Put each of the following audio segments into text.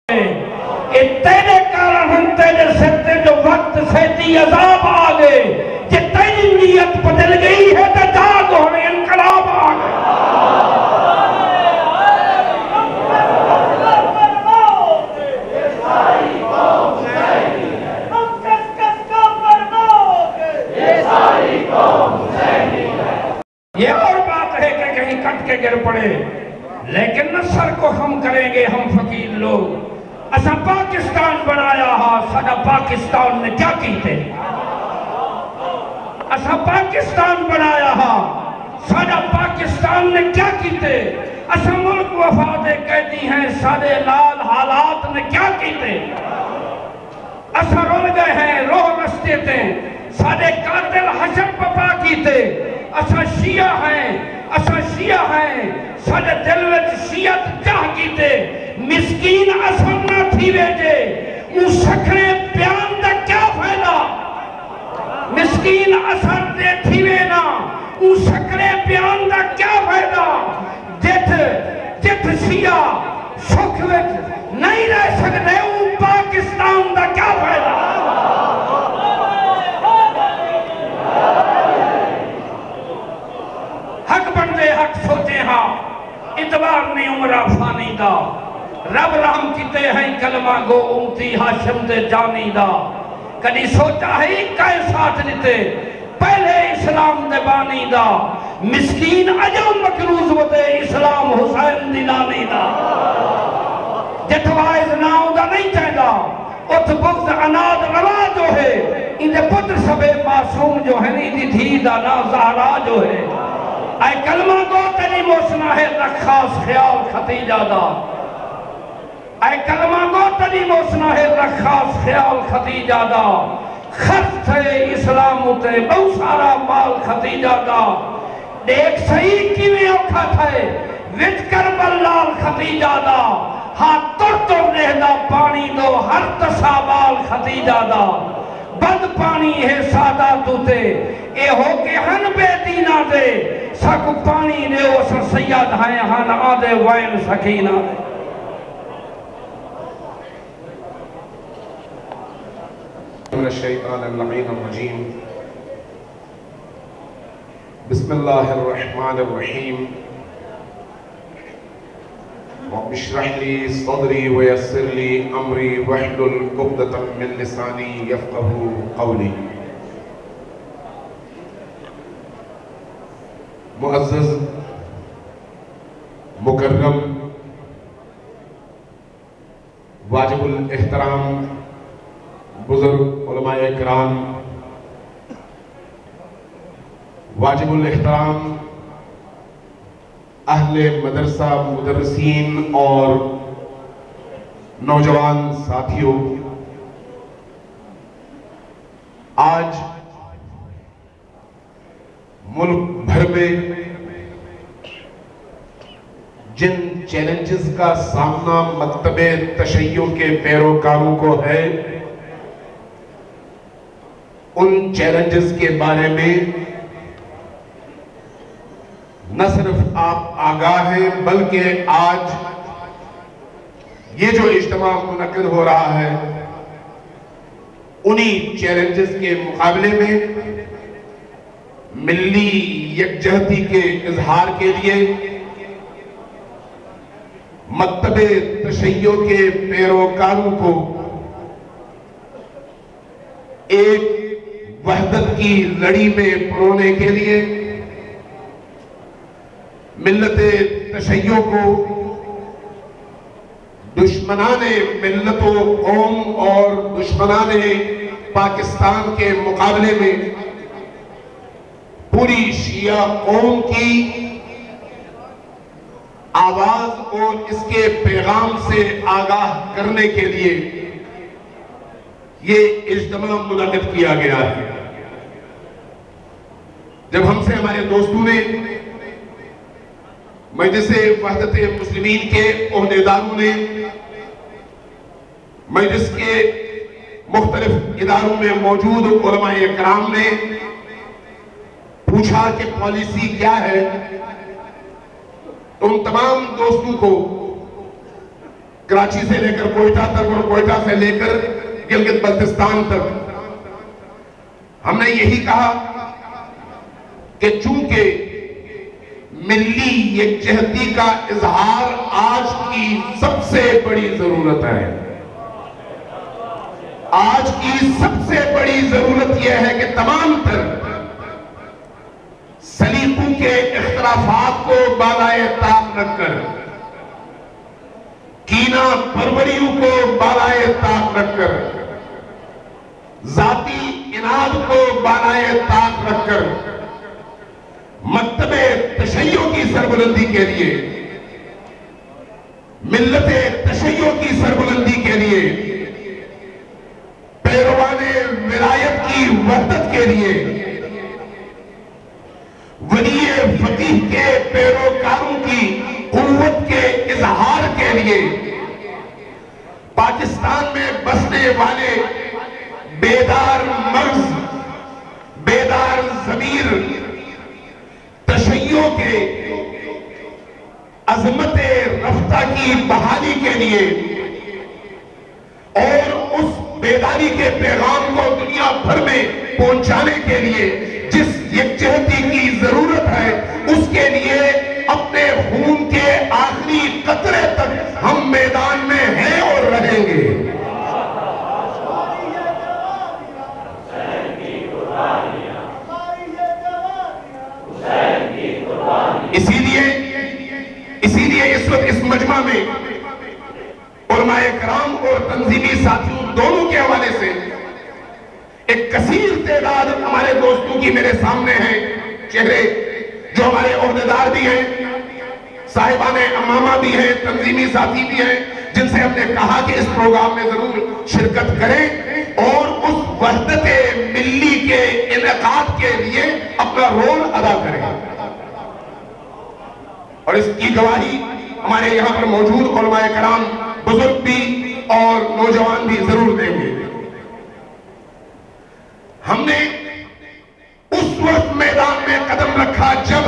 تیرے کارن ہم تیرے سرتے جو وقت سیتی عذاب آگے کہ تیری نیت بدل گئی ہے تو جاگ ہمیں انقلاب آگے. یہ اور بات ہے کہ کہیں کٹ کے گر پڑے لیکن نصر کو ہم کریں گے ہم فقیر لوگ. اسا پاکستان بنایا ہا ساڑا پاکستان نے کیا کیتے؟ اسا پاکستان بنایا ہا ساڑا پاکستان نے کیا کیتے؟ اسا ملک وفاد قیدی ہیں ساڑے لال حالات نے کیا کیتے؟ اسا رول گئے ہیں روح رستے تھے ساڑے قاتل حشر پپا کیتے. اسا شیعہ ہیں ساڑے دل وچ شیعت جاہ کیتے. مسکین اثر نہ تھی ویجے ان سکھنے بیان دا کیا فائدہ؟ مسکین اثر دے تھی وینا ان سکھنے بیان دا کیا فائدہ؟ جت شیعہ سکھ وچ نہیں رہ سکتے ان پاکستان دا کیا فائدہ؟ حق بندے حق سوچے ہاں اتبار نہیں عمرہ فانی دا. رب رحم کیتے ہیں کلمہ گو امتی ہاشم دے جانی دا. کدی سوچا ہے کائے ساتھ دیتے پہلے اسلام دے بانی دا. مسکین اجو مکروز ہوتے اسلام حسین دی نانی دا. جتوائز ناؤں دا نہیں چاہتا ات بغض اناد روا جو ہے ان دے پتر سبے معصوم جو ہے نہیں دی دھی دا نا زہرا جو ہے. اے کلمہ گو تیری موسنا ہے رخاص خیال ختیجہ دا. اے کلمہ گو تیری موسنا ہے رخاص خیال ختیجہ دا. خرچ تھے اسلام تے بہت سارا مال ختیجہ دا. دیکھ صحیح کیویں اوکھا تھے وچ کربل لال ختیجہ دا. ہاں تر رہدا پانی دو ہر تصابال ختیجہ دا. بند پانی ہے سادہ توتے اے ہو کے ہن بے دینہ دے ساکو پانی دے اسا سید ہیں ہن آدھے وائن سکینہ دے. من الشیطان اللعین الرجیم بسم اللہ الرحمن الرحیم رب اشرح لی صدری ویسر لی امری واحلل عقدۃ من لسانی یفقهوا قولی. معزز مکرم واجب الاحترام بزرگ علماء کرام، واجب الاحترام اہل مدرسہ مدرسین اور نوجوان ساتھیوں، آج ملک بھر میں جن چیلنجز کا سامنا مکتب تشیع کے پیروکاروں کو ہے ان چیلنجز کے بارے میں نہ صرف آپ آگاہ ہیں بلکہ آج یہ جو اجتماع منعقد ہو رہا ہے انہی چیلنجز کے مقابلے میں ملی یکجہتی کے اظہار کے لیے مکتب تشیع کے پیروکاروں کو ایک وحدت کی لڑی میں پرونے کے لیے ملت تشیع کو دشمنان ملت و قوم اور دشمنان پاکستان کے مقابلے میں پوری شیعہ قوم کی آواز اور اس کے پیغام سے آگاہ کرنے کے لیے یہ اجتماع منعقد کیا گیا ہے. جب ہم سے ہمارے دوستوں نے مجلس وحدت مسلمین کے عہدیداروں نے مجلس کے مختلف اداروں میں موجود علماء کرام نے پوچھا کہ پالیسی کیا ہے، ان تمام دوستوں کو کراچی سے لے کر کوئٹہ تک اور کوئٹہ سے لے کر گلگت بلتستان تک ہم نے یہی کہا کہ چونکہ ملی یکجہتی کا اظہار آج کی سب سے بڑی ضرورت ہے، آج کی سب سے بڑی ضرورت یہ ہے کہ تمام تر سلیقوں کے اختلافات کو بالائے طاق رکھ کر، کینہ پروریوں کو بالائے طاق رکھ کر، ذاتی اناد کو بالائے طاق رکھ کر مکتب تشیع کی سربلندی کے لیے، ملت تشیع کی سربلندی کے لیے، پیروان ولایت کی وحدت کے لیے، ولی فقیہ کے پیروکاروں کی قوت کے اظہار کے لیے، پاکستان میں بسنے والے بیدار مغز، بیدار ضمیر تشیع کے عظمت رفتہ کی بحالی کے لیے اور اس بیداری کے پیغام کو دنیا بھر میں پہنچانے کے لیے جس یکجہتی کی ضرورت ہے، اس کے لیے اپنے خون کے آخری قطرے تک ہم میدان میں ہیں اور رہیں گے۔ اسی لیے اس وقت اس مجمع میں علماء کرام اور تنظیمی ساتھیوں دونوں کے حوالے سے ایک کثیر تعداد ہمارے دوستوں کی میرے سامنے ہیں چہرے، جو ہمارے عہدیدار بھی ہیں، صاحبان امامہ بھی ہیں، تنظیمی ساتھی بھی ہیں، جن سے ہم نے کہا کہ اس پروگرام میں ضرور شرکت کریں اور اس وحدت ملی کے انعقاد کے لیے اپنا رول ادا کریں۔ اور اس کی گواہی ہمارے یہاں پر موجود علماء کرام بزرگ بھی اور نوجوان بھی ضرور دیں گے۔ ہم نے اس وقت میدان میں قدم رکھا جب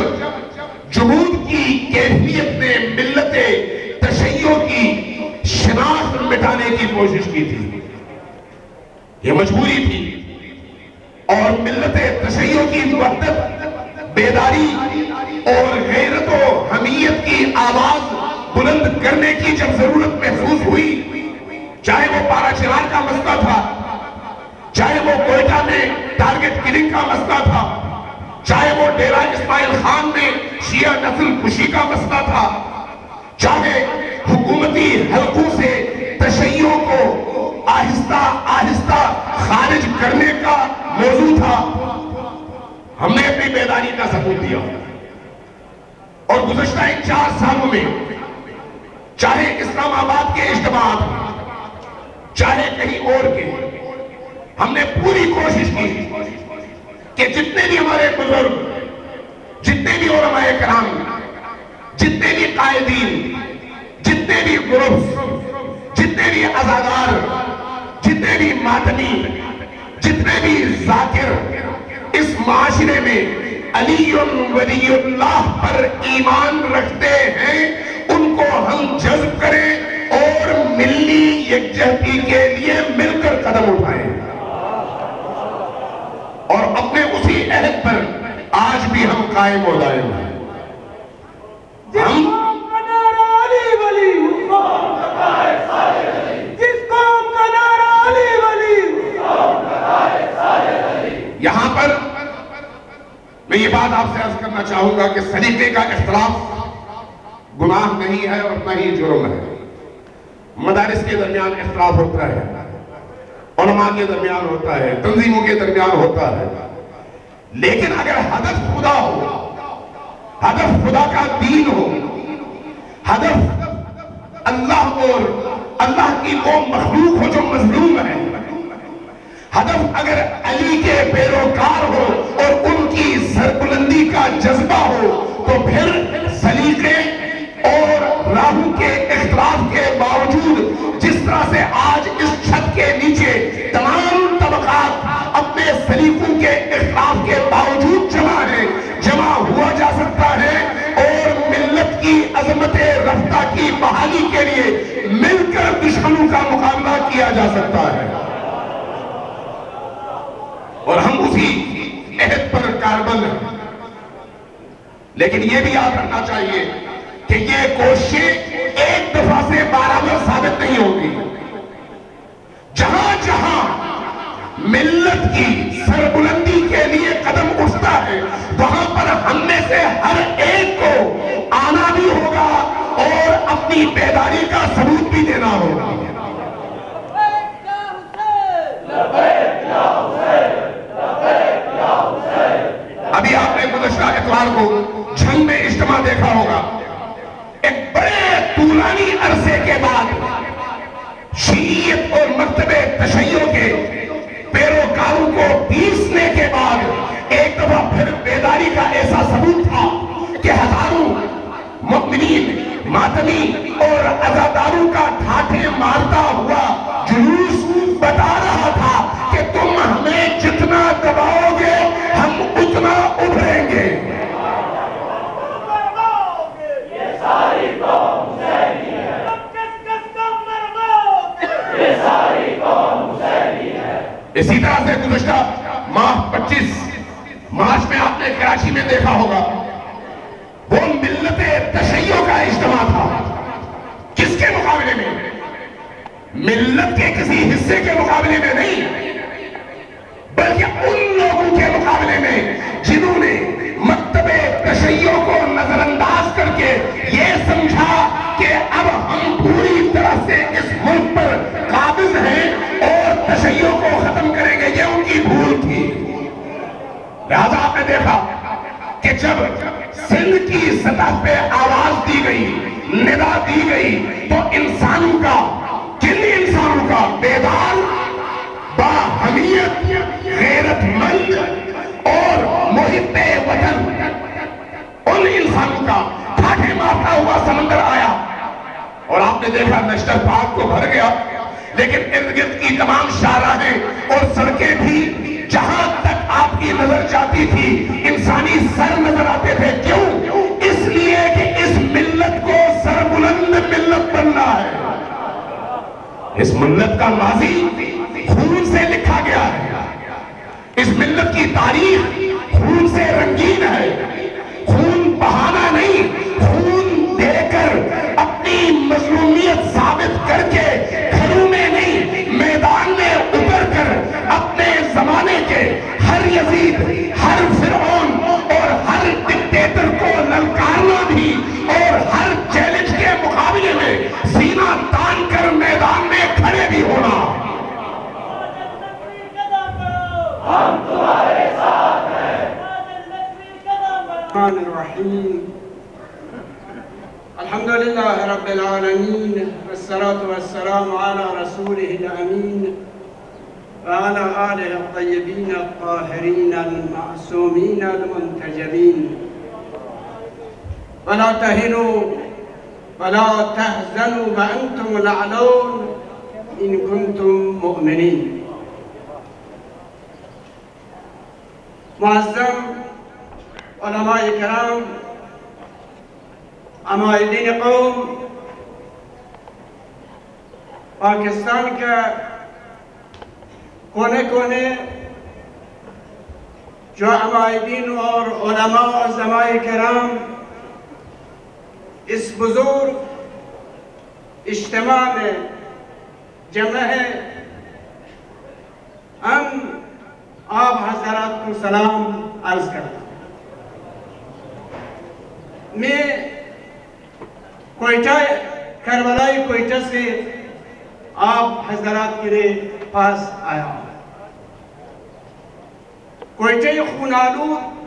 جمود کی کیفیت نے ملت تشیع کی شناخت مٹانے کی کوشش کی تھی، یہ مجبوری تھی، اور ملت تشیع کی وحدت، بیداری اور غیرت و حمیت کی آواز بلند کرنے کی جب ضرورت محسوس ہوئی، چاہے وہ پارا چنار کا مسئلہ تھا، چاہے وہ کوئٹہ میں ٹارگٹ کلنگ کا مسئلہ تھا، چاہے وہ ڈیرہ اسماعیل خان میں شیعہ نسل کشی کا مسئلہ تھا، چاہے حکومتی حلقوں سے تشیع کو آہستہ آہستہ خارج کرنے کا موضوع تھا، ہم نے اپنی بیداری کا ثبوت دیا۔ اور گزشتہ 4 سالوں میں چاہے اسلام آباد کے اجتماعات، چاہے کہیں اور کے، ہم نے پوری کوشش کی کہ جتنے بھی ہمارے بزرگ، جتنے بھی علماء کرام، جتنے بھی قائدین، جتنے بھی گروپس، جتنے بھی عزادار، جتنے بھی ماتمی، جتنے بھی ذاکر اس معاشرے میں علی ولی اللہ پر ایمان رکھتے ہیں، ان کو ہم جذب کریں اور ملی یکجہتی کے لیے مل کر قدم اٹھائیں، اور اپنے اسی عہد پر آج بھی ہم قائم و دائم ہیں۔ جس قوم کا نعرہ علی ولی، اس قوم کا قائد ساجد علی، جس قوم کا نعرہ علی ولی، اس قوم کا قائد ساجد علی۔ یہاں پر میں یہ بات آپ سے عرض کرنا چاہوں گا کہ سلیقے کا اختلاف گناہ نہیں ہے اور نہ ہی جرم ہے۔ مدارس کے درمیان اختلاف ہوتا ہے، علماء کے درمیان ہوتا ہے، تنظیموں کے درمیان ہوتا ہے، لیکن اگر ہدف خدا ہو، ہدف خدا کا دین ہو، ہدف اللہ اور اللہ کی وہ مخلوق ہو جو مظلوم ہے، ہدف اگر علی کے پیروکار ہو اور ان کی سربلندی کا جذبہ ہو، تو پھر سلیقے اور راہوں کے اختلاف کے باوجود جس طرح سے آج اس چھت کے نیچے تمام طبقات اپنے سلیقوں کے اختلاف کے باوجود جمع ہوا جا سکتا ہے اور ملت کی عظمت رفتہ کی بحالی کے لیے مل کر جا سکتا ہے، اور ہم اسی عہد پر کاربند ہیں۔ لیکن یہ بھی یاد رکھنا چاہیے کہ یہ کوششیں ایک دفعہ سے برابر ثابت نہیں ہوگی۔ جہاں جہاں ملت کی سربلندی کے لیے قدم اٹھتا ہے، وہاں پر ہم میں سے ہر ایک کو آنا بھی ہوگا اور اپنی بیداری کا ثبوت بھی دینا ہوگا۔ ابھی آپ نے گزشتہ اتوار کو جھنگ میں اجتماع دیکھا ہوگا۔ ایک بڑے طولانی عرصے کے بعد شیعیت اور مکتب تشیع کے پیروکاروں کو پیسنے کے بعد ایک دفعہ پھر بیداری کا ایسا ثبوت تھا کہ ہزاروں مؤمنین، ماتمی اور عزاداروں کا ٹھاٹھے مارتا ہوا جلوس بتا رہا تھا کہ تم ہمیں جتنا دباؤ گے ہم اتنا ابھریں گے۔ اسی طرح سے گزشتہ ماہ 25 مارچ میں آپ نے کراچی میں دیکھا ہوگا، وہ ملت تشیع کا اجتماع تھا۔ کس کے مقابلے میں؟ ملت کے کسی حصے کے مقابلے میں نہیں، بلکہ ان لوگوں کے مقابلے میں جنہوں نے مکتب تشیع کو نظر انداز کر کے یہ سمجھا کہ اب ہم پوری طرح سے اس ملک پر قابض ہیں اور تشیع کو ختم کریں گے۔ یہ ان کی بھول تھی۔ لہذا آپ نے دیکھا کہ جب سندھ کی سطح پہ آواز دی گئی، ندا دی گئی، تو انسانوں کا، کن انسانوں کا؟ بیدار، باہمیت، غیرت مند اور محب وطن، ان انسانوں کا ٹھاٹھے مارتا ہوا سمندر آیا، اور آپ نے دیکھا نیشنل پارک کو بھر گیا، لیکن ارد گرد کی تمام شاہراہیں اور سڑکیں بھی جہاں تک آپ کی نظر جاتی تھی انسانی سر نظر آتے تھے۔ کیوں؟ اس لیے کہ اس ملت کو سربلند ملت بننا ہے۔ اس ملت کا ماضی خون سے لکھا گیا ہے، اس ملت کی تاریخ خون سے رنگین ہے۔ خون بہانا نہیں، خون دے کر اپنی مظلومیت ثابت کر کے گھروں میں نہیں، میدان میں اتر کر اپنے زمانے کے ہر یزید، ہر فرعون اور ہر ڈکٹیٹر کو للکارنا بھی، اور ہر چیلنج کے مقابلے میں سینہ تان کر میدان میں کھڑے بھی ہونا۔ ہم تمہارے ساتھ ہیں۔ الرحمن الرحیم، الحمدللہ رب العالمین، والصلاة والسلام علی رسولہ الامین وعلی آلہ الطیبین الطاہرین المعصومین المنتجبین۔ ولا تہنوا ولا تحزنوا وانتم الاعلون ان کنتم مؤمنین۔ معظم علماء کرام، عمائدین قوم، پاکستان کا کونے کونے جو عمائدین اور علماء اور علماء کرام اس بزرگ اجتماع میں جمع ہے، ہم آپ حضرات کو سلام عرض کرتا ہوں۔ میں کوئٹہ، کربلائی کوئٹہ سے آپ حضرات کے پاس آیا ہوں۔ کوئٹہ خون آلود